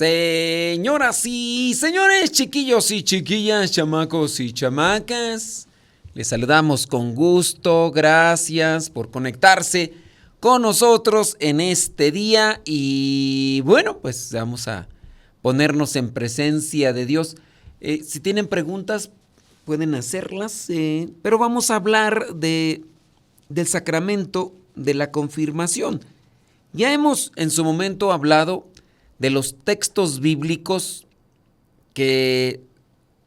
Señoras y señores, chiquillos y chiquillas, chamacos y chamacas, les saludamos con gusto, gracias por conectarse con nosotros en este día y bueno, pues vamos a ponernos en presencia de Dios. Si tienen preguntas, pueden hacerlas, pero vamos a hablar del sacramento de la confirmación. Ya hemos en su momento hablado de los textos bíblicos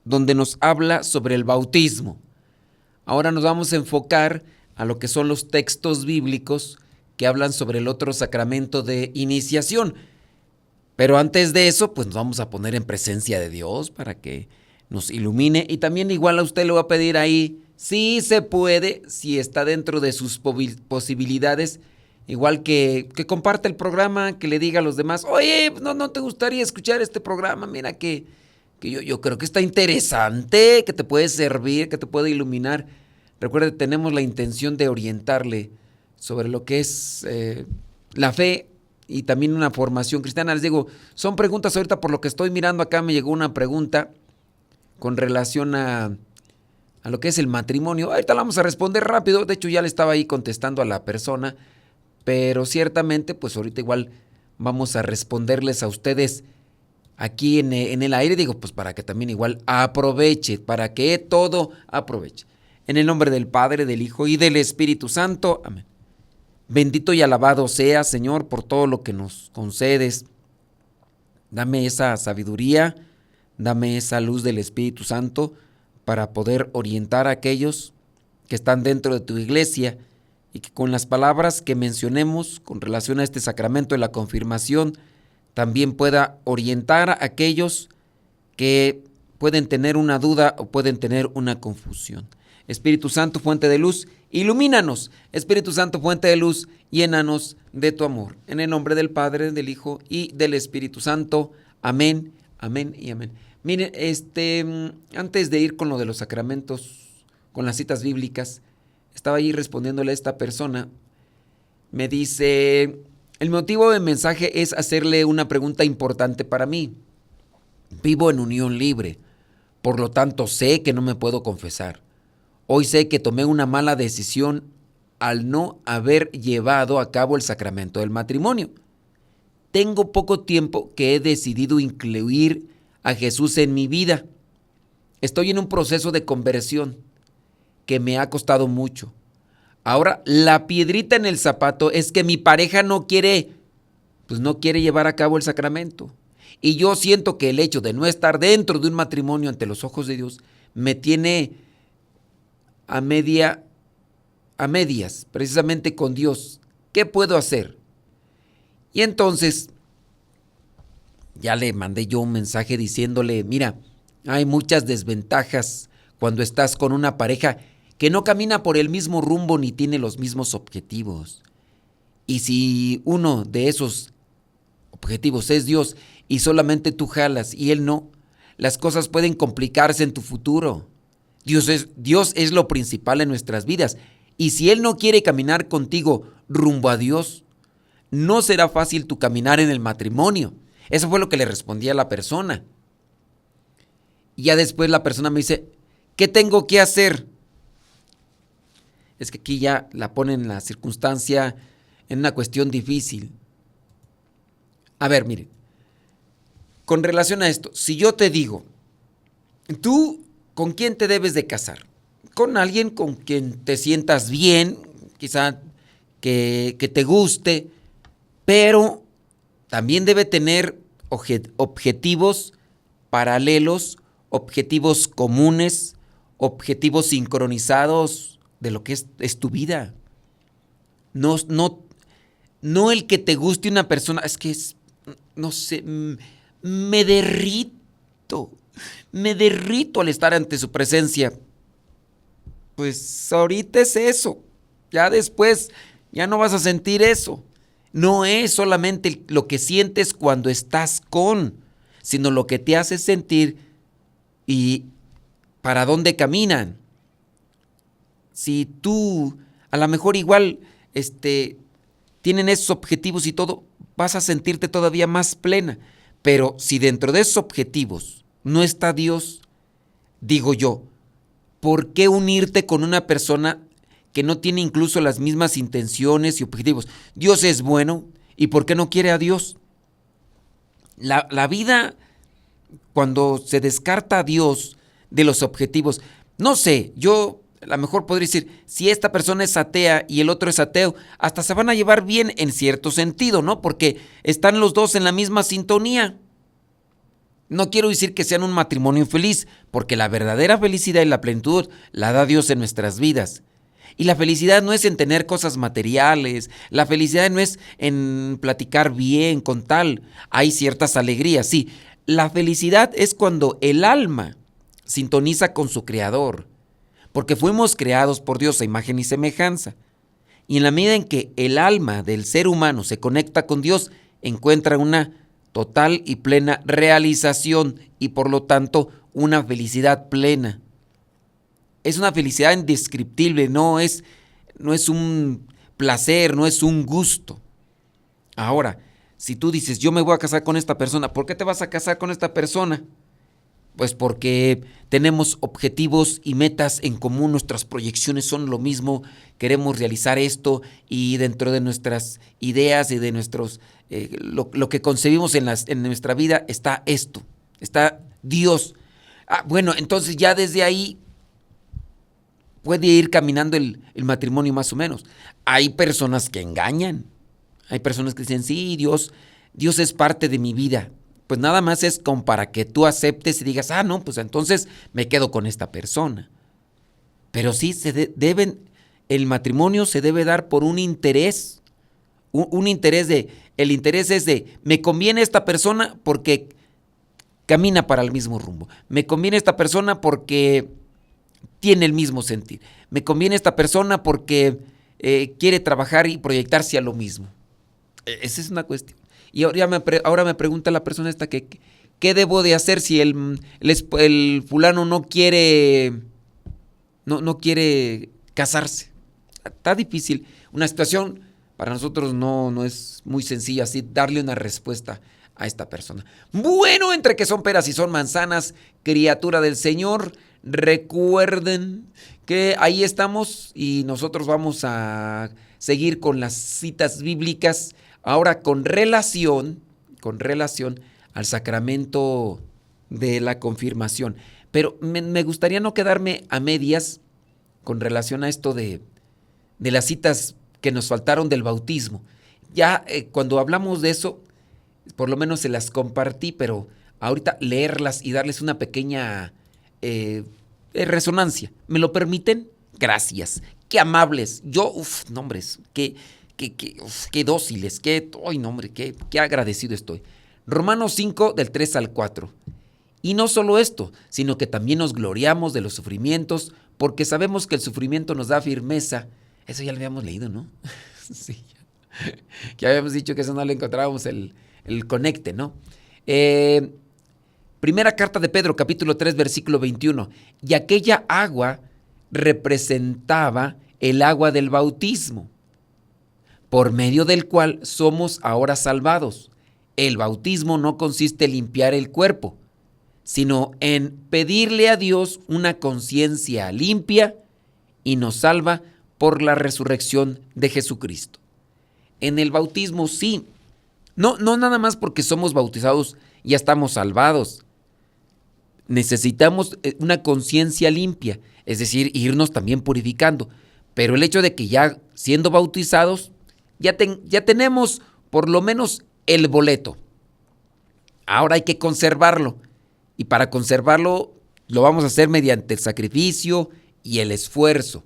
donde nos habla sobre el bautismo. Ahora nos vamos a enfocar a lo que son los textos bíblicos que hablan sobre el otro sacramento de iniciación. Pero antes de eso, pues nos vamos a poner en presencia de Dios para que nos ilumine. Y también igual a usted le voy a pedir ahí, si se puede, si está dentro de sus posibilidades, igual que comparte el programa, que le diga a los demás, oye, no te gustaría escuchar este programa, mira que yo creo que está interesante, que te puede servir, que te puede iluminar. Recuerde, tenemos la intención de orientarle sobre lo que es la fe y también una formación cristiana. Les digo, son preguntas ahorita por lo que estoy mirando acá, me llegó una pregunta con relación a lo que es el matrimonio. Ahorita la vamos a responder rápido, de hecho ya le estaba ahí contestando a la persona. Pero ciertamente, pues ahorita igual vamos a responderles a ustedes aquí en el aire. Digo, pues para que también igual aproveche, para que todo aproveche. En el nombre del Padre, del Hijo y del Espíritu Santo. Amén. Bendito y alabado sea, Señor, por todo lo que nos concedes. Dame esa sabiduría, dame esa luz del Espíritu Santo para poder orientar a aquellos que están dentro de tu iglesia y que con las palabras que mencionemos con relación a este sacramento de la confirmación también pueda orientar a aquellos que pueden tener una duda o pueden tener una confusión. Espíritu Santo, fuente de luz, ilumínanos. Espíritu Santo, fuente de luz, llénanos de tu amor. En el nombre del Padre, del Hijo y del Espíritu Santo. Amén, amén y amén. Miren, antes de ir con lo de los sacramentos, con las citas bíblicas, estaba allí respondiéndole a esta persona. Me dice, el motivo del mensaje es hacerle una pregunta importante para mí. Vivo en unión libre, por lo tanto sé que no me puedo confesar. Hoy sé que tomé una mala decisión al no haber llevado a cabo el sacramento del matrimonio. Tengo poco tiempo que he decidido incluir a Jesús en mi vida. Estoy en un proceso de conversión que me ha costado mucho. Ahora, la piedrita en el zapato es que mi pareja no quiere llevar a cabo el sacramento. Y yo siento que el hecho de no estar dentro de un matrimonio ante los ojos de Dios me tiene a medias, precisamente con Dios. ¿Qué puedo hacer? Y entonces, ya le mandé yo un mensaje diciéndole, mira, hay muchas desventajas cuando estás con una pareja que no camina por el mismo rumbo ni tiene los mismos objetivos. Y si uno de esos objetivos es Dios y solamente tú jalas y Él no, las cosas pueden complicarse en tu futuro. Dios es lo principal en nuestras vidas. Y si Él no quiere caminar contigo rumbo a Dios, no será fácil tu caminar en el matrimonio. Eso fue lo que le respondí a la persona. Y ya después la persona me dice, ¿qué tengo que hacer? Es que aquí ya la ponen en la circunstancia, en una cuestión difícil. A ver, mire, con relación a esto, si yo te digo, ¿tú con quién te debes de casar? Con alguien con quien te sientas bien, quizá que te guste, pero también debe tener objetivos paralelos, objetivos comunes, objetivos sincronizados de lo que es tu vida. No el que te guste una persona, es que no sé, me derrito al estar ante su presencia. Pues ahorita es eso, ya después ya no vas a sentir eso. No es solamente lo que sientes cuando estás sino lo que te hace sentir y para dónde caminan. Si tú a lo mejor igual tienen esos objetivos y todo, vas a sentirte todavía más plena. Pero si dentro de esos objetivos no está Dios, digo yo, ¿por qué unirte con una persona que no tiene incluso las mismas intenciones y objetivos? Dios es bueno, ¿y por qué no quiere a Dios? La vida, cuando se descarta a Dios de los objetivos, no sé, yo a lo mejor podría decir, si esta persona es atea y el otro es ateo, hasta se van a llevar bien en cierto sentido, ¿no? Porque están los dos en la misma sintonía. No quiero decir que sean un matrimonio feliz, porque la verdadera felicidad y la plenitud la da Dios en nuestras vidas. Y la felicidad no es en tener cosas materiales, la felicidad no es en platicar bien con tal. Hay ciertas alegrías, sí. La felicidad es cuando el alma sintoniza con su Creador, porque fuimos creados por Dios a imagen y semejanza. Y en la medida en que el alma del ser humano se conecta con Dios, encuentra una total y plena realización y por lo tanto una felicidad plena. Es una felicidad indescriptible, no es un placer, no es un gusto. Ahora, si tú dices, yo me voy a casar con esta persona, ¿por qué te vas a casar con esta persona? Pues porque tenemos objetivos y metas en común, nuestras proyecciones son lo mismo, queremos realizar esto y dentro de nuestras ideas y de nuestros lo que concebimos en nuestra vida está esto, está Dios. Bueno, entonces ya desde ahí puede ir caminando el matrimonio más o menos. Hay personas que engañan, hay personas que dicen, sí, Dios es parte de mi vida. Pues nada más es como para que tú aceptes y digas, no, pues entonces me quedo con esta persona. Pero sí, el matrimonio se debe dar por un interés, un interés el interés es de, me conviene esta persona porque camina para el mismo rumbo, me conviene esta persona porque tiene el mismo sentir, me conviene esta persona porque quiere trabajar y proyectarse a lo mismo. Esa es una cuestión. Y ahora me pregunta la persona esta que ¿qué debo de hacer si el fulano no quiere casarse? Está difícil. Una situación para nosotros no es muy sencilla así darle una respuesta a esta persona. Bueno, entre que son peras y son manzanas, criatura del Señor, recuerden que ahí estamos y nosotros vamos a seguir con las citas bíblicas. Ahora con relación al sacramento de la confirmación. Pero me gustaría no quedarme a medias con relación a esto de las citas que nos faltaron del bautismo. Ya cuando hablamos de eso, por lo menos se las compartí, pero ahorita leerlas y darles una pequeña resonancia. ¿Me lo permiten? Gracias. Qué amables. Yo, nombres, qué dóciles, qué agradecido estoy. Romanos 5, del 3 al 4. Y no solo esto, sino que también nos gloriamos de los sufrimientos, porque sabemos que el sufrimiento nos da firmeza. Eso ya lo habíamos leído, ¿no? Sí, ya habíamos dicho que eso no le encontrábamos el conecte, ¿no? Primera carta de Pedro, capítulo 3, versículo 21. Y aquella agua representaba el agua del bautismo, por medio del cual somos ahora salvados. El bautismo no consiste en limpiar el cuerpo, sino en pedirle a Dios una conciencia limpia y nos salva por la resurrección de Jesucristo. En el bautismo sí, no nada más porque somos bautizados ya estamos salvados. Necesitamos una conciencia limpia, es decir, irnos también purificando. Pero el hecho de que ya siendo bautizados, ya tenemos por lo menos el boleto. Ahora hay que conservarlo. Y para conservarlo lo vamos a hacer mediante el sacrificio y el esfuerzo.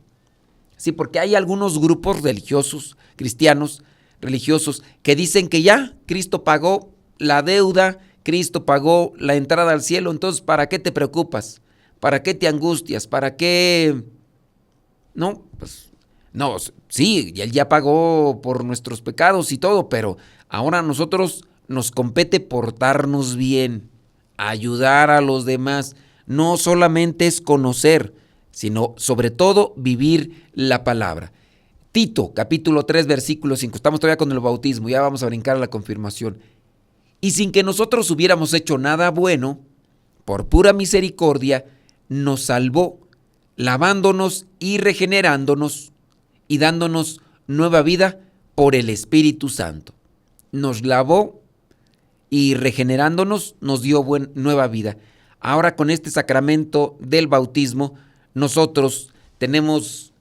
Sí, porque hay algunos grupos religiosos, cristianos, religiosos, que dicen que ya Cristo pagó la deuda, Cristo pagó la entrada al cielo, entonces ¿para qué te preocupas? ¿Para qué te angustias? ¿Para qué? No, pues no, sí, Él ya pagó por nuestros pecados y todo, pero ahora a nosotros nos compete portarnos bien, ayudar a los demás. No solamente es conocer, sino sobre todo vivir la palabra. Tito, capítulo 3, versículo 5. Estamos todavía con el bautismo, ya vamos a brincar a la confirmación. y sin que nosotros hubiéramos hecho nada bueno, por pura misericordia, nos salvó, lavándonos y regenerándonos y dándonos nueva vida por el Espíritu Santo. Nos lavó y regenerándonos nos dio nueva vida. Ahora con este sacramento del bautismo, nosotros tenemos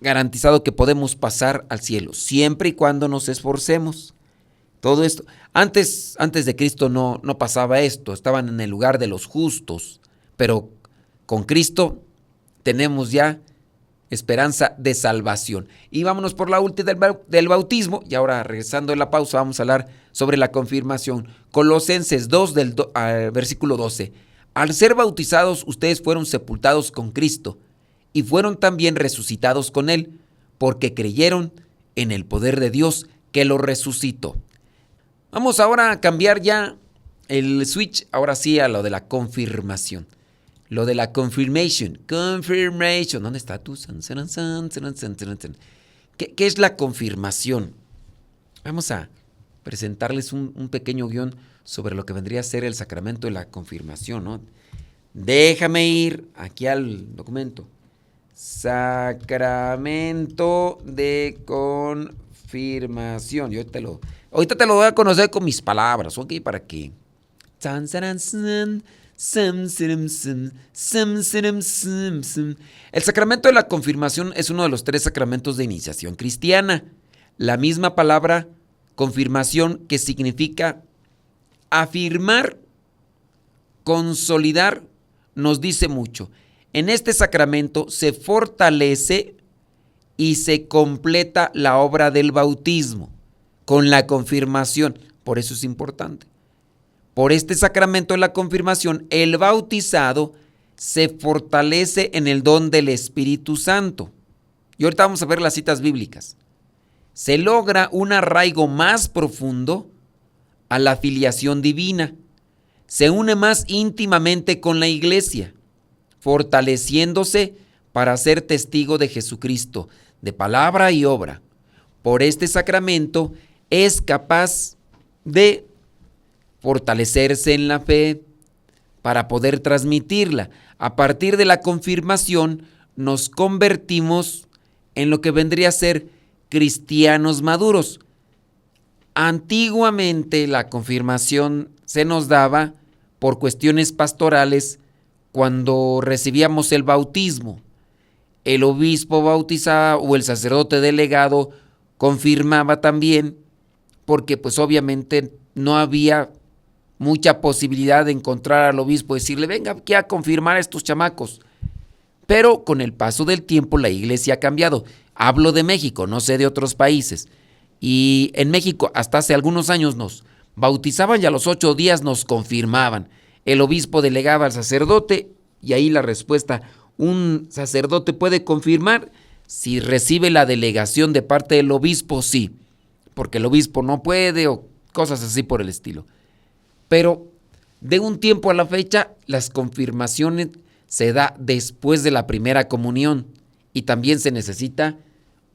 garantizado que podemos pasar al cielo, siempre y cuando nos esforcemos. Todo esto, antes de Cristo no pasaba esto, estaban en el lugar de los justos, pero con Cristo tenemos ya esperanza de salvación. Y vámonos por la última del bautismo, y ahora regresando de la pausa vamos a hablar sobre la confirmación. Colosenses 2 versículo 12. Al ser bautizados ustedes fueron sepultados con Cristo y fueron también resucitados con Él, porque creyeron en el poder de Dios que lo resucitó. Vamos ahora a cambiar ya el switch, ahora sí, a lo de la confirmación. Lo de la confirmation. ¿Dónde está tú? ¿Qué es la confirmación? Vamos a presentarles un pequeño guión sobre lo que vendría a ser el sacramento de la confirmación, ¿no? Déjame ir aquí al documento. Sacramento de confirmación. Ahorita te lo voy a conocer con mis palabras, ¿ok? Para que... El sacramento de la confirmación es uno de los 3 sacramentos de iniciación cristiana. La misma palabra confirmación, que significa afirmar, consolidar, nos dice mucho. En este sacramento se fortalece y se completa la obra del bautismo con la confirmación. Por eso es importante. Por este sacramento de la confirmación, el bautizado se fortalece en el don del Espíritu Santo. Y ahorita vamos a ver las citas bíblicas. Se logra un arraigo más profundo a la filiación divina. Se une más íntimamente con la Iglesia, fortaleciéndose para ser testigo de Jesucristo, de palabra y obra. Por este sacramento es capaz de fortalecerse en la fe para poder transmitirla. A partir de la confirmación nos convertimos en lo que vendría a ser cristianos maduros. Antiguamente la confirmación se nos daba por cuestiones pastorales cuando recibíamos el bautismo. El obispo bautizaba o el sacerdote delegado confirmaba también, porque pues obviamente no había mucha posibilidad de encontrar al obispo y decirle, venga aquí a confirmar a estos chamacos. Pero con el paso del tiempo la iglesia ha cambiado. Hablo de México, no sé de otros países. Y en México hasta hace algunos años nos bautizaban y a los 8 días nos confirmaban. El obispo delegaba al sacerdote y ahí la respuesta, un sacerdote puede confirmar si recibe la delegación de parte del obispo, sí, porque el obispo no puede o cosas así por el estilo. Pero de un tiempo a la fecha, las confirmaciones se da después de la primera comunión y también se necesita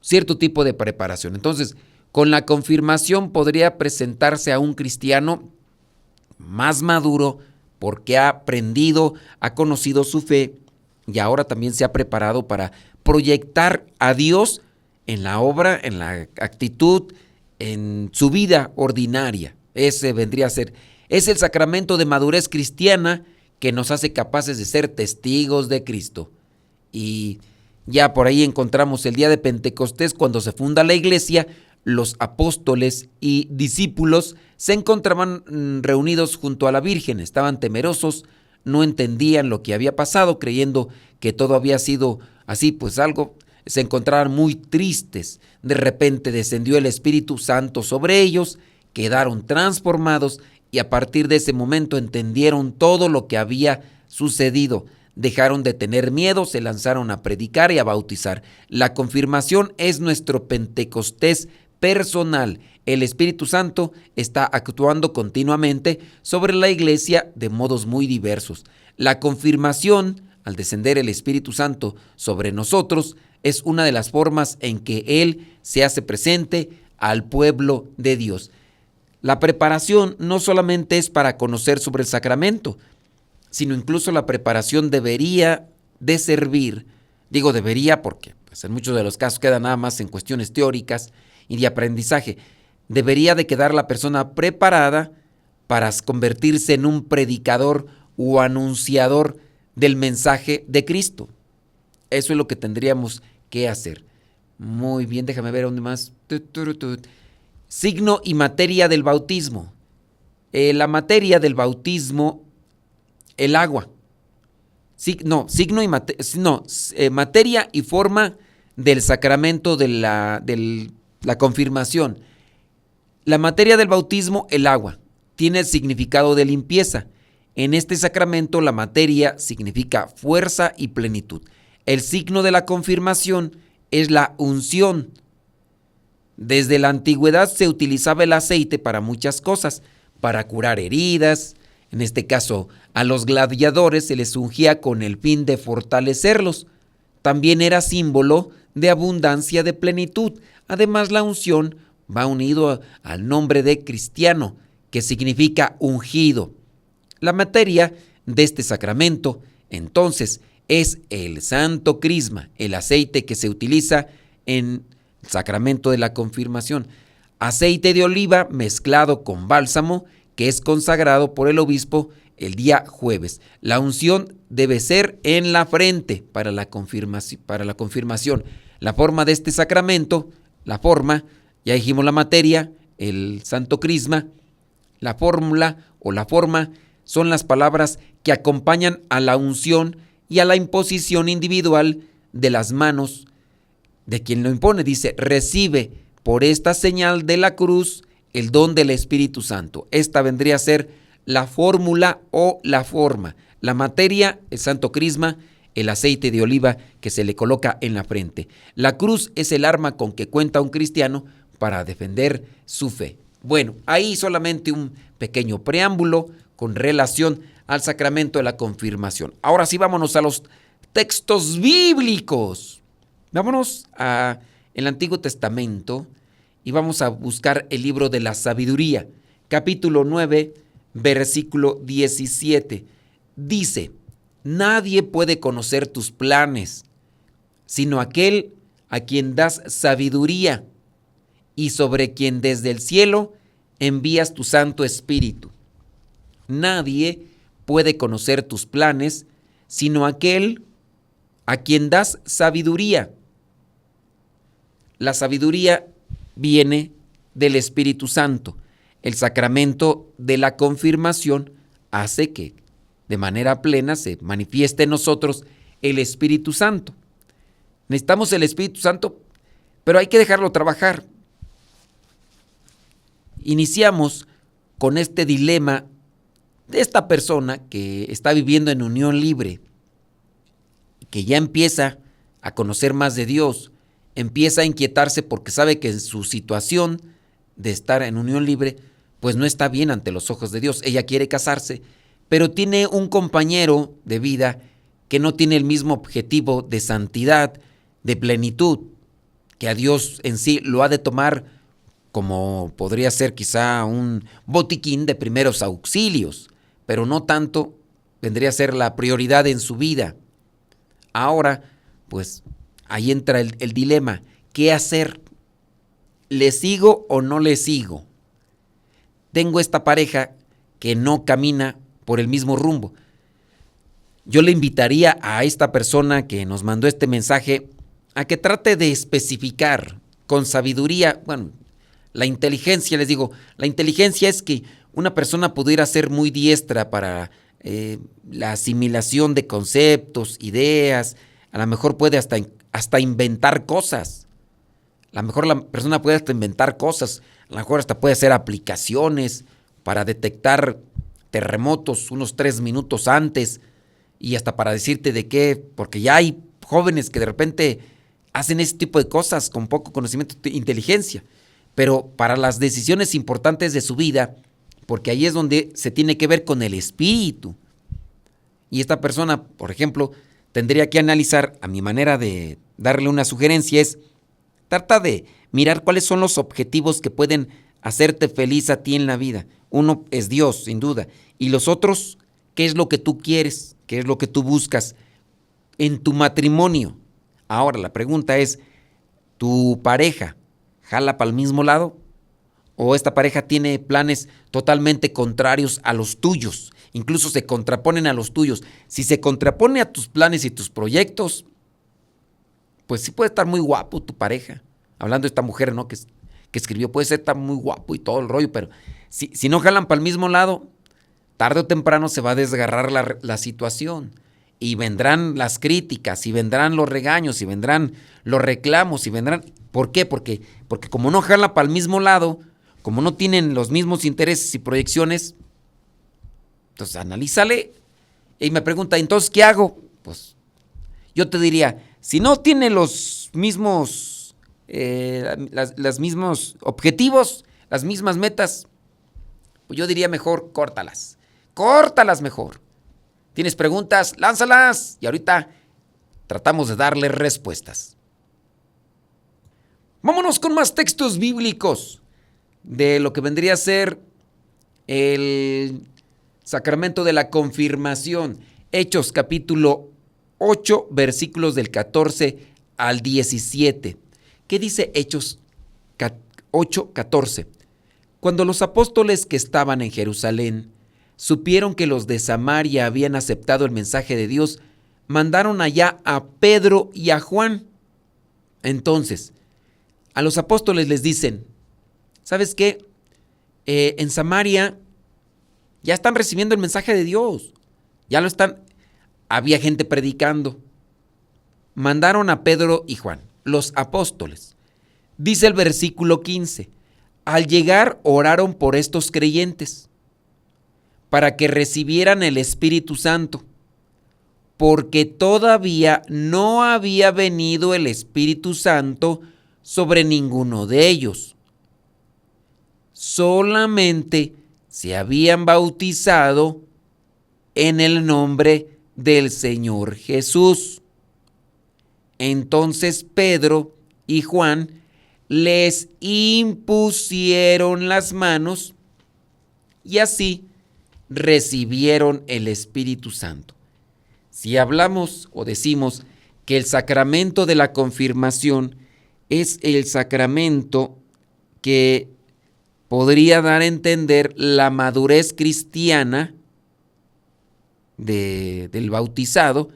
cierto tipo de preparación. Entonces, con la confirmación podría presentarse a un cristiano más maduro porque ha aprendido, ha conocido su fe y ahora también se ha preparado para proyectar a Dios en la obra, en la actitud, en su vida ordinaria. Ese vendría a ser. Es el sacramento de madurez cristiana que nos hace capaces de ser testigos de Cristo. Y ya por ahí encontramos el día de Pentecostés, cuando se funda la iglesia, los apóstoles y discípulos se encontraban reunidos junto a la Virgen, estaban temerosos, no entendían lo que había pasado, creyendo que todo había sido así, pues algo, se encontraban muy tristes. De repente descendió el Espíritu Santo sobre ellos, quedaron transformados y a partir de ese momento entendieron todo lo que había sucedido. Dejaron de tener miedo, se lanzaron a predicar y a bautizar. La confirmación es nuestro Pentecostés personal. El Espíritu Santo está actuando continuamente sobre la iglesia de modos muy diversos. La confirmación, al descender el Espíritu Santo sobre nosotros, es una de las formas en que Él se hace presente al pueblo de Dios. La preparación no solamente es para conocer sobre el sacramento, sino incluso la preparación debería de servir. Digo debería porque pues, en muchos de los casos queda nada más en cuestiones teóricas y de aprendizaje. Debería de quedar la persona preparada para convertirse en un predicador o anunciador del mensaje de Cristo. Eso es lo que tendríamos que hacer. Muy bien, déjame ver dónde más. Signo y materia del bautismo. La materia del bautismo, el agua. Materia y forma del sacramento de la confirmación. La materia del bautismo, el agua, tiene el significado de limpieza. En este sacramento la materia significa fuerza y plenitud. El signo de la confirmación es la unción. Desde la antigüedad se utilizaba el aceite para muchas cosas, para curar heridas. En este caso, a los gladiadores se les ungía con el fin de fortalecerlos. También era símbolo de abundancia, de plenitud. Además, la unción va unido al nombre de cristiano, que significa ungido. La materia de este sacramento, entonces, es el santo crisma, el aceite que se utiliza en el sacramento de la confirmación. Aceite de oliva mezclado con bálsamo, que es consagrado por el obispo el día jueves. La unción debe ser en la frente para la confirmación. La forma de este sacramento, ya dijimos la materia, el santo crisma, la fórmula o la forma son las palabras que acompañan a la unción y a la imposición individual de las manos de quien lo impone. Dice, recibe por esta señal de la cruz el don del Espíritu Santo. Esta vendría a ser la fórmula o la forma. La materia, el santo crisma, el aceite de oliva que se le coloca en la frente. La cruz es el arma con que cuenta un cristiano para defender su fe. Bueno, ahí solamente un pequeño preámbulo con relación al sacramento de la confirmación. Ahora sí, vámonos a los textos bíblicos. Vámonos a el Antiguo Testamento y vamos a buscar el libro de la sabiduría, capítulo 9, versículo 17. Dice, nadie puede conocer tus planes, sino aquel a quien das sabiduría y sobre quien desde el cielo envías tu Santo Espíritu. Nadie puede conocer tus planes, sino aquel a quien das sabiduría. La sabiduría viene del Espíritu Santo. El sacramento de la confirmación hace que de manera plena se manifieste en nosotros el Espíritu Santo. Necesitamos el Espíritu Santo, pero hay que dejarlo trabajar. Iniciamos con este dilema de esta persona que está viviendo en unión libre, que ya empieza a conocer más de Dios, empieza a inquietarse porque sabe que en su situación de estar en unión libre, pues no está bien ante los ojos de Dios. Ella quiere casarse, pero tiene un compañero de vida que no tiene el mismo objetivo de santidad, de plenitud, que a Dios en sí lo ha de tomar como podría ser quizá un botiquín de primeros auxilios, pero no tanto vendría a ser la prioridad en su vida. Ahora, pues ahí entra el dilema. ¿Qué hacer? ¿Le sigo o no le sigo? Tengo esta pareja que no camina por el mismo rumbo. Yo le invitaría a esta persona que nos mandó este mensaje a que trate de especificar con sabiduría. Bueno, la inteligencia, les digo, la inteligencia es que una persona pudiera ser muy diestra para la asimilación de conceptos, ideas, a lo mejor puede hasta inventar cosas. A lo mejor la persona puede hasta inventar cosas, a lo mejor hasta puede hacer aplicaciones para detectar terremotos unos 3 minutos antes y hasta para decirte de qué, porque ya hay jóvenes que de repente hacen ese tipo de cosas con poco conocimiento de inteligencia, pero para las decisiones importantes de su vida, porque ahí es donde se tiene que ver con el espíritu. Y esta persona, por ejemplo, tendría que analizar, a mi manera de darle una sugerencia es, trata de mirar cuáles son los objetivos que pueden hacerte feliz a ti en la vida. Uno es Dios, sin duda. Y los otros, ¿qué es lo que tú quieres? ¿Qué es lo que tú buscas en tu matrimonio? Ahora, la pregunta es, ¿tu pareja jala para el mismo lado? ¿O esta pareja tiene planes totalmente contrarios a los tuyos? Incluso se contraponen a los tuyos. Si se contrapone a tus planes y tus proyectos, pues sí puede estar muy guapo tu pareja. Hablando de esta mujer, ¿no? Que escribió, puede ser tan muy guapo y todo el rollo, pero si no jalan para el mismo lado, tarde o temprano se va a desgarrar la situación. Y vendrán las críticas, y vendrán los regaños, y vendrán los reclamos, y vendrán... ¿Por qué? Porque como no jalan para el mismo lado, como no tienen los mismos intereses y proyecciones, entonces analízale. Y me pregunta, ¿entonces qué hago? Pues yo te diría, si no tiene los mismos, las mismos objetivos, las mismas metas, pues yo diría mejor córtalas. Córtalas mejor. ¿Tienes preguntas? Lánzalas. Y ahorita tratamos de darle respuestas. Vámonos con más textos bíblicos de lo que vendría a ser el sacramento de la confirmación. Hechos capítulo 8, versículos del 14 al 17. ¿Qué dice Hechos 8, 14? Cuando los apóstoles que estaban en Jerusalén supieron que los de Samaria habían aceptado el mensaje de Dios, mandaron allá a Pedro y a Juan. Entonces, a los apóstoles les dicen, ¿sabes qué? En Samaria ya están recibiendo el mensaje de Dios. Ya lo están. Había gente predicando. Mandaron a Pedro y Juan, los apóstoles. Dice el versículo 15, al llegar oraron por estos creyentes para que recibieran el Espíritu Santo, porque todavía no había venido el Espíritu Santo sobre ninguno de ellos. Solamente se habían bautizado en el nombre del Señor Jesús. Entonces Pedro y Juan les impusieron las manos y así recibieron el Espíritu Santo. Si hablamos o decimos que el sacramento de la confirmación es el sacramento que podría dar a entender la madurez cristiana del bautizado,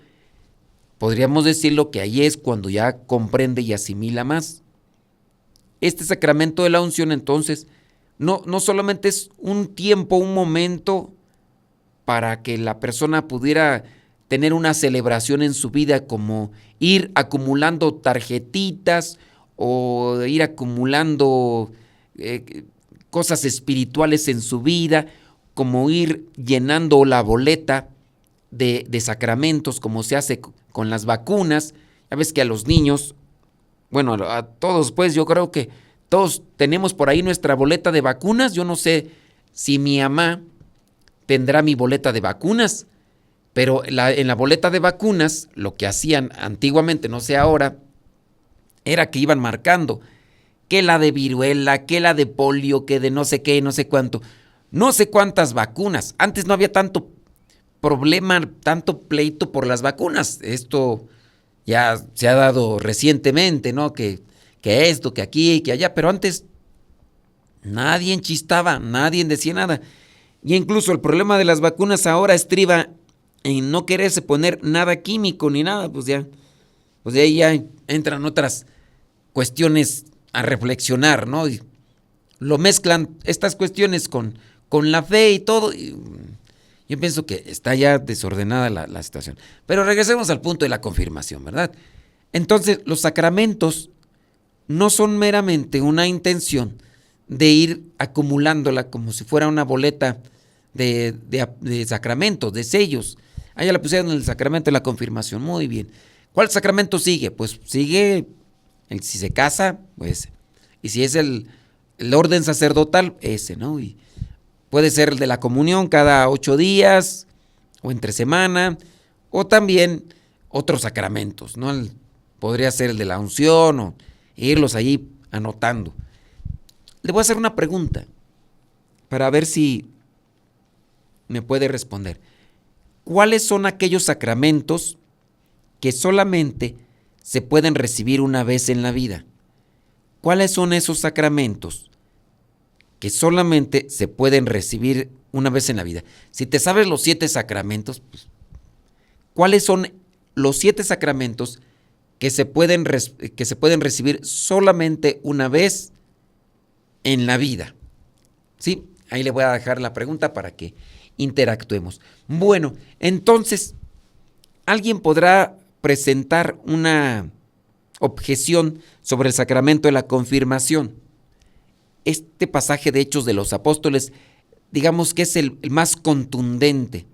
podríamos decirlo que ahí es cuando ya comprende y asimila más. Este sacramento de la unción entonces no solamente es un tiempo, un momento para que la persona pudiera tener una celebración en su vida, como ir acumulando tarjetitas o ir acumulando cosas espirituales en su vida, como ir llenando la boleta de sacramentos, como se hace con las vacunas. Ya ves que a los niños, bueno, a todos pues yo creo que todos tenemos por ahí nuestra boleta de vacunas. Yo no sé si mi mamá tendrá mi boleta de vacunas, pero en la boleta de vacunas lo que hacían antiguamente, no sé ahora, era que iban marcando que la de viruela, que la de polio, que de no sé qué, no sé cuánto, no sé cuántas vacunas. Antes no había tanto problema, tanto pleito por las vacunas. Esto ya se ha dado recientemente, ¿no? Que esto, que aquí, que allá, pero antes nadie enchistaba, nadie decía nada. Y incluso el problema de las vacunas ahora estriba en no quererse poner nada químico ni nada, pues de ahí ya entran otras cuestiones a reflexionar, ¿no? Y lo mezclan estas cuestiones con la fe y todo. Y yo pienso que está ya desordenada la situación. Pero regresemos al punto de la confirmación, ¿verdad? Entonces, los sacramentos no son meramente una intención de ir acumulándola como si fuera una boleta de sacramentos, de sellos. Ah, ya la pusieron en el sacramento de la confirmación, muy bien. ¿Cuál sacramento sigue? Pues sigue, si se casa, pues, y si es el orden sacerdotal, ese, ¿no? Y puede ser el de la comunión cada 8 días, o entre semana, o también otros sacramentos, ¿no? Podría ser el de la unción, o irlos allí anotando. Le voy a hacer una pregunta para ver si me puede responder. ¿Cuáles son aquellos sacramentos que solamente se pueden recibir una vez en la vida? ¿Cuáles son esos sacramentos que solamente se pueden recibir una vez en la vida? Si te sabes los 7 sacramentos, pues, ¿cuáles son los 7 sacramentos que se pueden recibir solamente una vez en la vida? ¿Sí? Ahí le voy a dejar la pregunta para que interactuemos. Bueno, entonces, alguien podrá presentar una objeción sobre el sacramento de la confirmación. Este pasaje de Hechos de los Apóstoles, digamos que es el más contundente.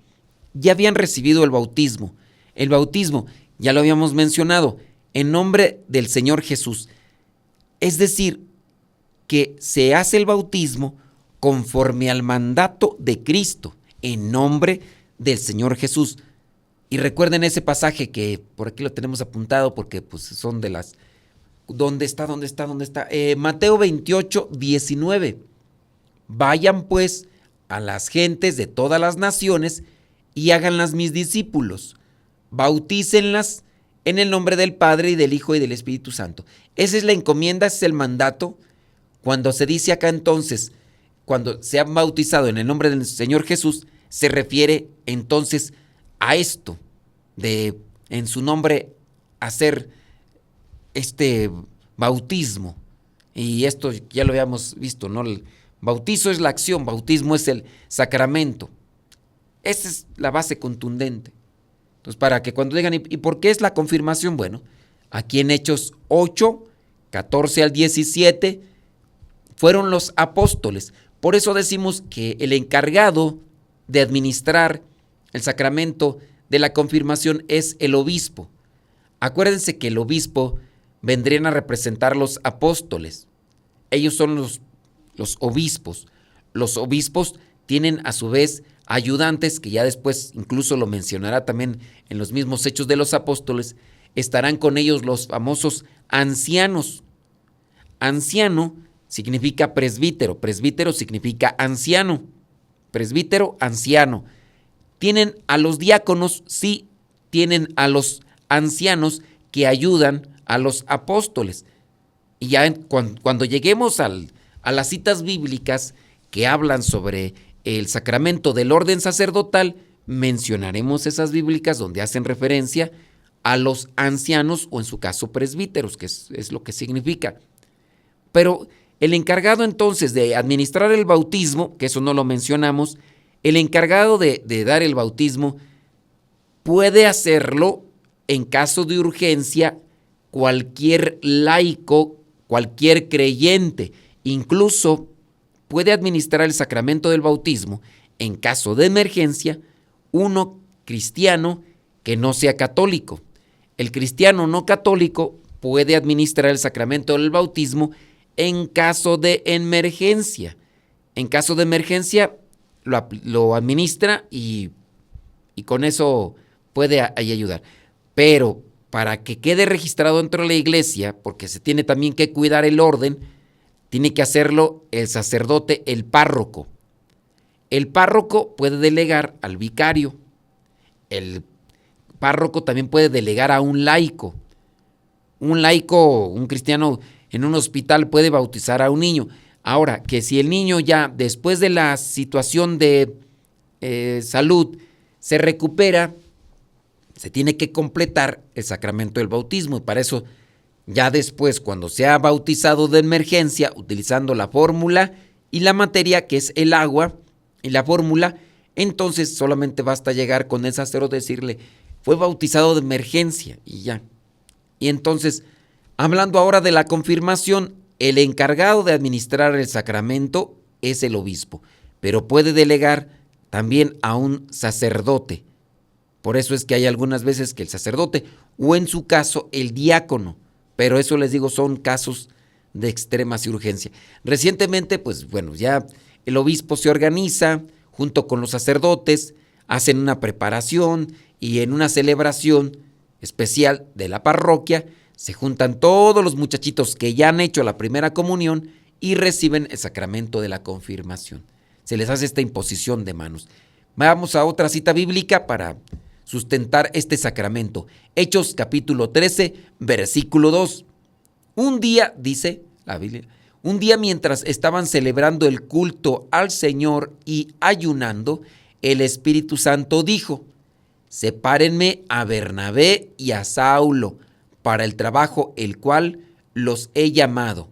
Ya habían recibido el bautismo. El bautismo, ya lo habíamos mencionado, en nombre del Señor Jesús. Es decir, que se hace el bautismo conforme al mandato de Cristo, en nombre del Señor Jesús. Y recuerden ese pasaje que por aquí lo tenemos apuntado porque pues son de las... ¿Dónde está? Mateo 28, 19. Vayan pues a las gentes de todas las naciones y háganlas mis discípulos. Bautícenlas en el nombre del Padre y del Hijo y del Espíritu Santo. Esa es la encomienda, ese es el mandato. Cuando se dice acá entonces, cuando se han bautizado en el nombre del Señor Jesús, se refiere entonces a esto, de en su nombre hacer este bautismo. Y esto ya lo habíamos visto, ¿no? El bautizo es la acción, bautismo es el sacramento. Esa es la base contundente. Entonces, para que cuando digan, ¿y por qué es la confirmación? Bueno, aquí en Hechos 8, 14 al 17, fueron los apóstoles. Por eso decimos que el encargado de administrar el sacramento de la confirmación es el obispo. Acuérdense que el obispo vendrían a representar los apóstoles. Ellos son los obispos. Los obispos tienen a su vez ayudantes, que ya después incluso lo mencionará también en los mismos Hechos de los Apóstoles. Estarán con ellos los famosos ancianos. Anciano significa presbítero, presbítero significa anciano, presbítero, anciano. Tienen a los diáconos, sí, tienen a los ancianos que ayudan a los apóstoles. Y ya cuando lleguemos a las citas bíblicas que hablan sobre el sacramento del orden sacerdotal, mencionaremos esas bíblicas donde hacen referencia a los ancianos o en su caso presbíteros, que es lo que significa. Pero el encargado entonces de administrar el bautismo, que eso no lo mencionamos, el encargado de dar el bautismo puede hacerlo en caso de urgencia cualquier laico, cualquier creyente, incluso puede administrar el sacramento del bautismo en caso de emergencia uno cristiano que no sea católico. El cristiano no católico puede administrar el sacramento del bautismo en caso de emergencia. En caso de emergencia lo administra y con eso puede ahí ayudar. Pero para que quede registrado dentro de la iglesia, porque se tiene también que cuidar el orden, tiene que hacerlo el sacerdote, el párroco. El párroco puede delegar al vicario. El párroco también puede delegar a un laico. Un laico, un cristiano en un hospital puede bautizar a un niño. Ahora, que si el niño ya después de la situación de salud se recupera, se tiene que completar el sacramento del bautismo. Y para eso, ya después, cuando se ha bautizado de emergencia, utilizando la fórmula y la materia, que es el agua, y la fórmula, entonces solamente basta llegar con el sacerdote y decirle, fue bautizado de emergencia, y ya. Y entonces, hablando ahora de la confirmación, el encargado de administrar el sacramento es el obispo, pero puede delegar también a un sacerdote. Por eso es que hay algunas veces que el sacerdote, o en su caso el diácono, pero eso les digo son casos de extrema urgencia. Recientemente, pues bueno, ya el obispo se organiza junto con los sacerdotes, hacen una preparación y en una celebración especial de la parroquia se juntan todos los muchachitos que ya han hecho la primera comunión y reciben el sacramento de la confirmación. Se les hace esta imposición de manos. Vamos a otra cita bíblica para sustentar este sacramento. Hechos capítulo 13, versículo 2. Un día, dice la Biblia, un día mientras estaban celebrando el culto al Señor y ayunando, el Espíritu Santo dijo: sepárenme a Bernabé y a Saulo para el trabajo el cual los he llamado.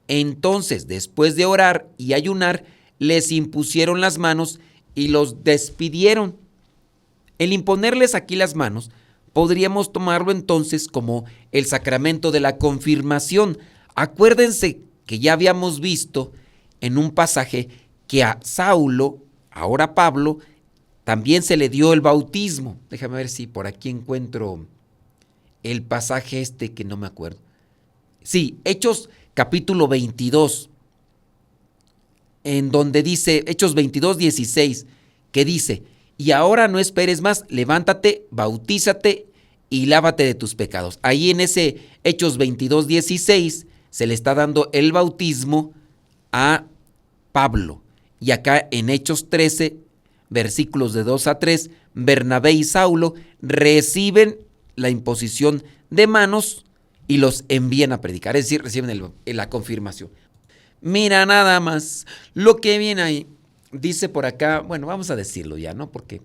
Entonces, después de orar y ayunar, les impusieron las manos y los despidieron. El imponerles aquí las manos, podríamos tomarlo entonces como el sacramento de la confirmación. Acuérdense que ya habíamos visto en un pasaje que a Saulo, ahora Pablo, también se le dio el bautismo. Déjame ver si por aquí encuentro el pasaje que no me acuerdo. Sí, Hechos capítulo 22, en donde dice, Hechos 22, 16, que dice: y ahora no esperes más, levántate, bautízate y lávate de tus pecados. Ahí en ese Hechos 22, 16 se le está dando el bautismo a Pablo. Y acá en Hechos 13, versículos de 2 a 3, Bernabé y Saulo reciben la imposición de manos y los envían a predicar, es decir, reciben la confirmación. Mira nada más lo que viene ahí. Dice por acá, bueno, vamos a decirlo ya, ¿no? Porque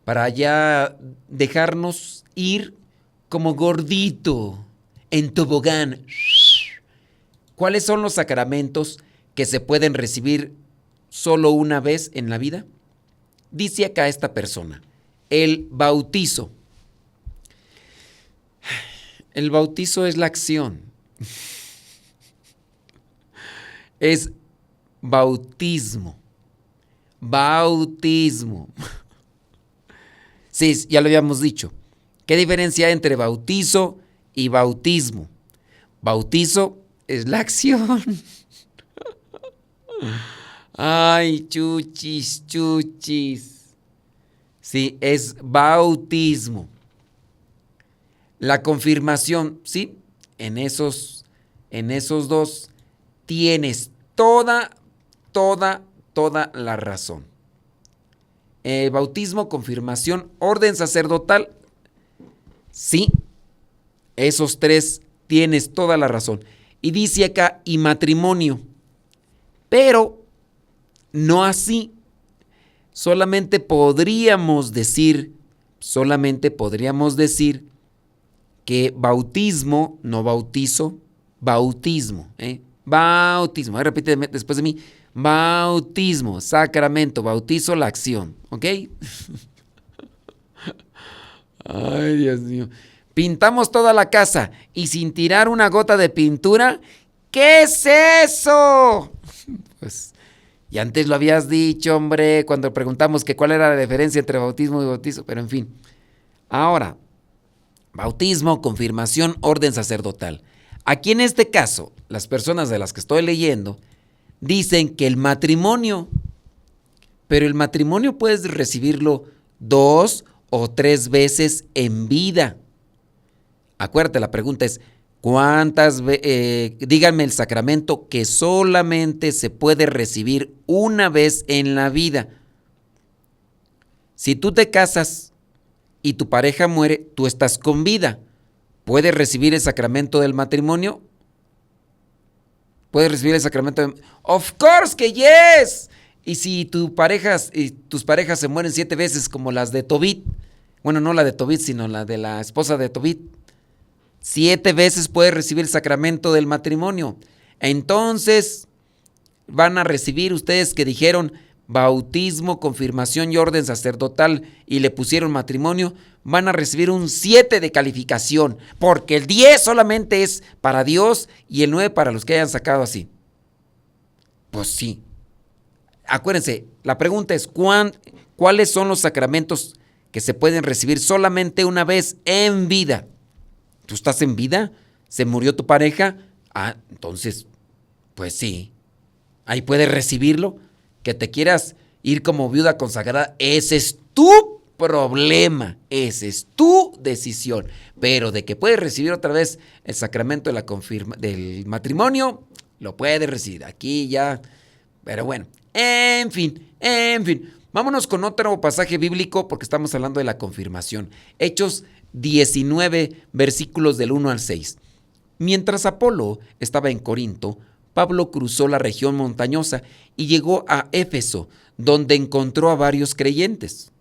para ya dejarnos ir como gordito en tobogán. ¿Cuáles son los sacramentos que se pueden recibir solo una vez en la vida? Dice acá esta persona: el bautizo. El bautizo es la acción. Es bautismo. Bautismo. Sí, ya lo habíamos dicho. ¿Qué diferencia hay entre bautizo y bautismo? Bautizo es la acción. Ay, chuchis, chuchis. Sí, es bautismo. La confirmación, sí, en esos dos tienes toda la razón. Bautismo, confirmación, orden sacerdotal, sí, esos tres tienes toda la razón. Y dice acá, y matrimonio, pero no así. Solamente podríamos decir que bautismo, no bautizo, bautismo, bautismo. Repite después de mí: bautismo, sacramento, bautizo, la acción, ¿ok? Ay, Dios mío. Pintamos toda la casa y sin tirar una gota de pintura, ¿qué es eso? Pues, y antes lo habías dicho, hombre, cuando preguntamos que cuál era la diferencia entre bautismo y bautizo, pero en fin. Ahora, bautismo, confirmación, orden sacerdotal. Aquí en este caso, las personas de las que estoy leyendo dicen que el matrimonio, pero el matrimonio puedes recibirlo 2 o 3 veces en vida. Acuérdate, la pregunta es, díganme el sacramento que solamente se puede recibir una vez en la vida. Si tú te casas y tu pareja muere, tú estás con vida. ¿Puedes recibir el sacramento del matrimonio? ¿Puedes recibir el sacramento? Of course que yes. Y si tus parejas se mueren 7 veces como las de Tobit, bueno, no la de Tobit, sino la de la esposa de Tobit, 7 veces puedes recibir el sacramento del matrimonio. Entonces van a recibir ustedes que dijeron bautismo, confirmación y orden sacerdotal y le pusieron matrimonio, van a recibir un 7 de calificación, porque el 10 solamente es para Dios y el 9 para los que hayan sacado así. Pues sí. Acuérdense, la pregunta es, ¿cuáles son los sacramentos que se pueden recibir solamente una vez en vida? ¿Tú estás en vida? ¿Se murió tu pareja? Entonces, pues sí. Ahí puedes recibirlo. Que te quieras ir como viuda consagrada, ese es tu problema, esa es tu decisión. Pero de que puedes recibir otra vez el sacramento de del matrimonio, lo puede recibir. Aquí ya, pero bueno, en fin. Vámonos con otro pasaje bíblico porque estamos hablando de la confirmación. Hechos 19, versículos del 1 al 6. Mientras Apolo estaba en Corinto, Pablo cruzó la región montañosa y llegó a Éfeso, donde encontró a varios creyentes.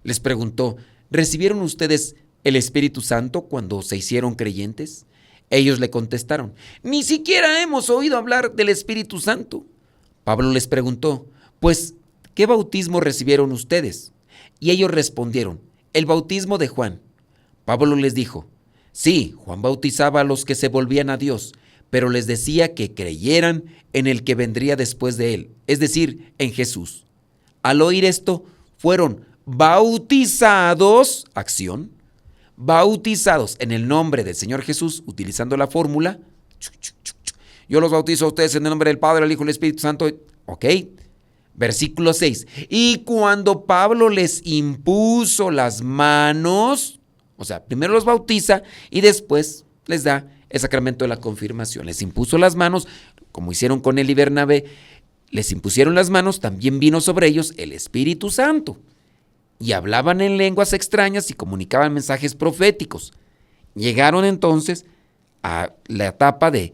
Les preguntó, ¿recibieron ustedes el Espíritu Santo cuando se hicieron creyentes? Ellos le contestaron, ni siquiera hemos oído hablar del Espíritu Santo. Pablo les preguntó, pues, ¿qué bautismo recibieron ustedes? Y ellos respondieron, el bautismo de Juan. Pablo les dijo, sí, Juan bautizaba a los que se volvían a Dios, pero les decía que creyeran en el que vendría después de él, es decir, en Jesús. Al oír esto, fueron bautizados, acción, bautizados en el nombre del Señor Jesús, utilizando la fórmula, yo los bautizo a ustedes en el nombre del Padre, del Hijo y del Espíritu Santo, ok. Versículo 6, y cuando Pablo les impuso las manos, o sea, primero los bautiza y después les da el sacramento de la confirmación. Les impuso las manos, como hicieron con él y Bernabé, les impusieron las manos, también vino sobre ellos el Espíritu Santo. Y hablaban en lenguas extrañas y comunicaban mensajes proféticos. Llegaron entonces a la etapa de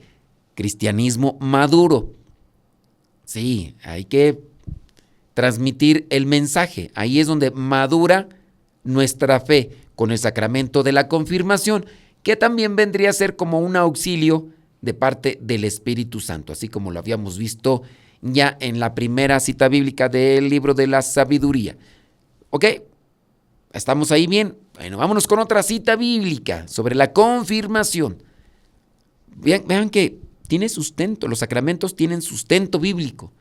cristianismo maduro. Sí, hay que transmitir el mensaje. Ahí es donde madura nuestra fe con el sacramento de la confirmación, que también vendría a ser como un auxilio de parte del Espíritu Santo, así como lo habíamos visto ya en la primera cita bíblica del libro de la sabiduría. ¿Ok? ¿Estamos ahí bien? Bueno, vámonos con otra cita bíblica sobre la confirmación. Vean que tiene sustento, los sacramentos tienen sustento bíblico,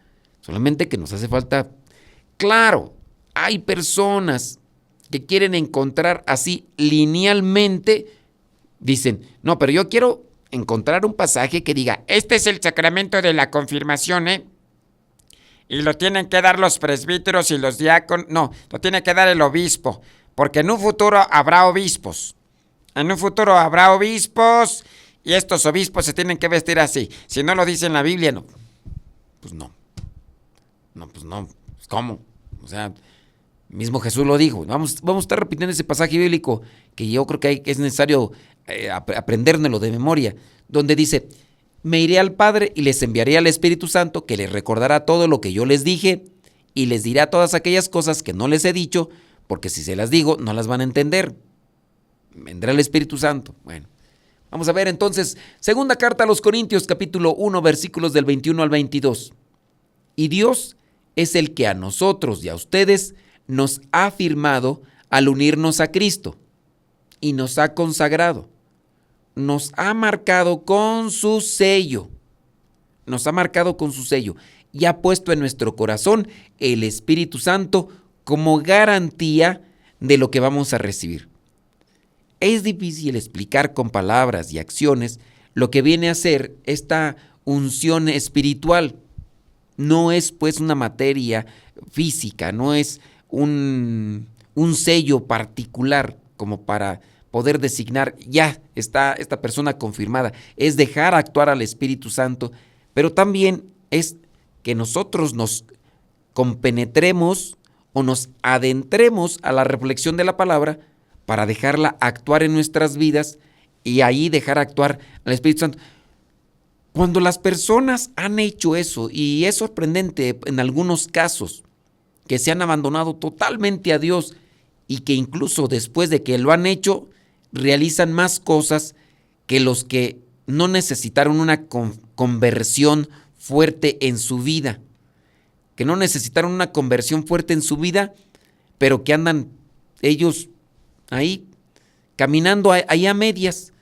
solamente que nos hace falta. Claro, hay personas que quieren encontrar así linealmente, dicen, no, pero yo quiero encontrar un pasaje que diga, este es el sacramento de la confirmación, y lo tienen que dar los presbíteros y los diáconos, no, lo tiene que dar el obispo, porque en un futuro habrá obispos. Y estos obispos se tienen que vestir así. Si no lo dice en la Biblia, no. Pues no. ¿Cómo? O sea, mismo Jesús lo dijo. Vamos a estar repitiendo ese pasaje bíblico que yo creo que es necesario aprendérnoslo de memoria, donde dice, me iré al Padre y les enviaré al Espíritu Santo que les recordará todo lo que yo les dije y les dirá todas aquellas cosas que no les he dicho, porque si se las digo no las van a entender. Vendrá el Espíritu Santo. Bueno, vamos a ver entonces, segunda carta a los Corintios, capítulo 1, versículos del 21 al 22. Y Dios es el que a nosotros y a ustedes nos ha firmado al unirnos a Cristo y nos ha consagrado. Nos ha marcado con su sello. Y ha puesto en nuestro corazón el Espíritu Santo como garantía de lo que vamos a recibir. Es difícil explicar con palabras y acciones lo que viene a ser esta unción espiritual. No es pues una materia física, no es un sello particular como para poder designar, ya está esta persona confirmada. Es dejar actuar al Espíritu Santo, pero también es que nosotros nos compenetremos o nos adentremos a la reflexión de la palabra para dejarla actuar en nuestras vidas y ahí dejar actuar al Espíritu Santo. Cuando las personas han hecho eso, y es sorprendente en algunos casos, que se han abandonado totalmente a Dios y que incluso después de que lo han hecho, realizan más cosas que los que no necesitaron una conversión fuerte en su vida. Pero que andan ellos ahí caminando ahí a medias.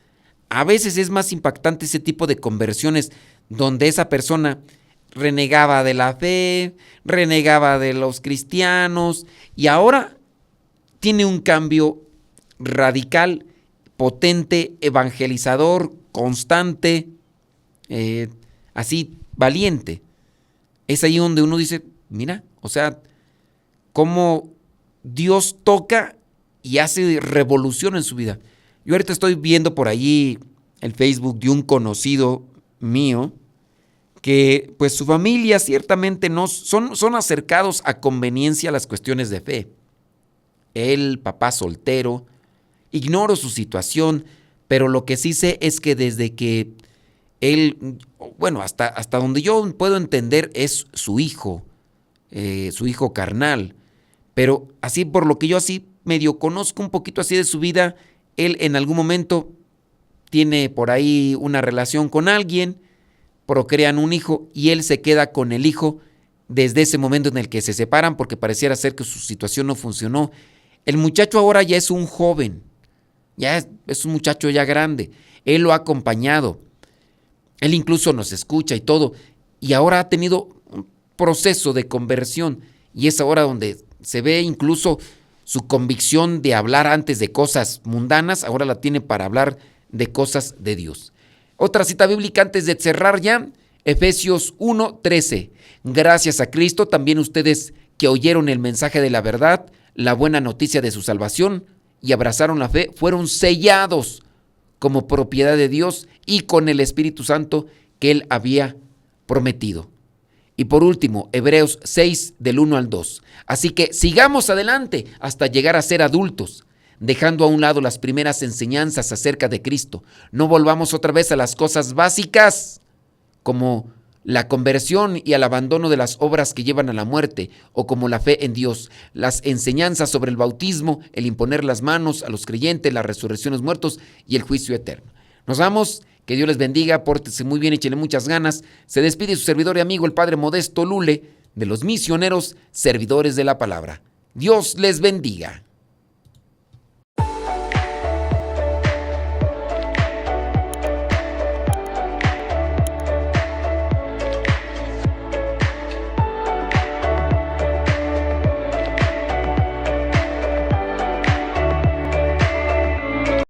A veces es más impactante ese tipo de conversiones donde esa persona renegaba de la fe, renegaba de los cristianos y ahora tiene un cambio radical, potente, evangelizador, constante, así valiente. Es ahí donde uno dice, mira, o sea, cómo Dios toca y hace revolución en su vida. Yo ahorita estoy viendo por allí el Facebook de un conocido mío que pues su familia ciertamente no son acercados a conveniencia a las cuestiones de fe. Él, papá soltero, ignoro su situación, pero lo que sí sé es que desde que él, bueno, hasta donde yo puedo entender es su hijo carnal, pero así por lo que yo así medio conozco un poquito así de su vida, él en algún momento tiene por ahí una relación con alguien, procrean un hijo y él se queda con el hijo desde ese momento en el que se separan porque pareciera ser que su situación no funcionó. El muchacho ahora ya es un joven, ya es un muchacho ya grande, él lo ha acompañado, él incluso nos escucha y todo, y ahora ha tenido un proceso de conversión y es ahora donde se ve incluso su convicción de hablar antes de cosas mundanas, ahora la tiene para hablar de cosas de Dios. Otra cita bíblica antes de cerrar ya, Efesios 1:13. Gracias a Cristo también ustedes que oyeron el mensaje de la verdad, la buena noticia de su salvación y abrazaron la fe, fueron sellados como propiedad de Dios y con el Espíritu Santo que Él había prometido. Y por último, Hebreos 6 del 1 al 2. Así que sigamos adelante hasta llegar a ser adultos, dejando a un lado las primeras enseñanzas acerca de Cristo. No volvamos otra vez a las cosas básicas, como la conversión y al abandono de las obras que llevan a la muerte, o como la fe en Dios, las enseñanzas sobre el bautismo, el imponer las manos a los creyentes, la resurrección de los muertos y el juicio eterno. Nos vamos, que Dios les bendiga, pórtense muy bien, échenle muchas ganas. Se despide su servidor y amigo, el Padre Modesto Lule, de los misioneros servidores de la palabra. Dios les bendiga.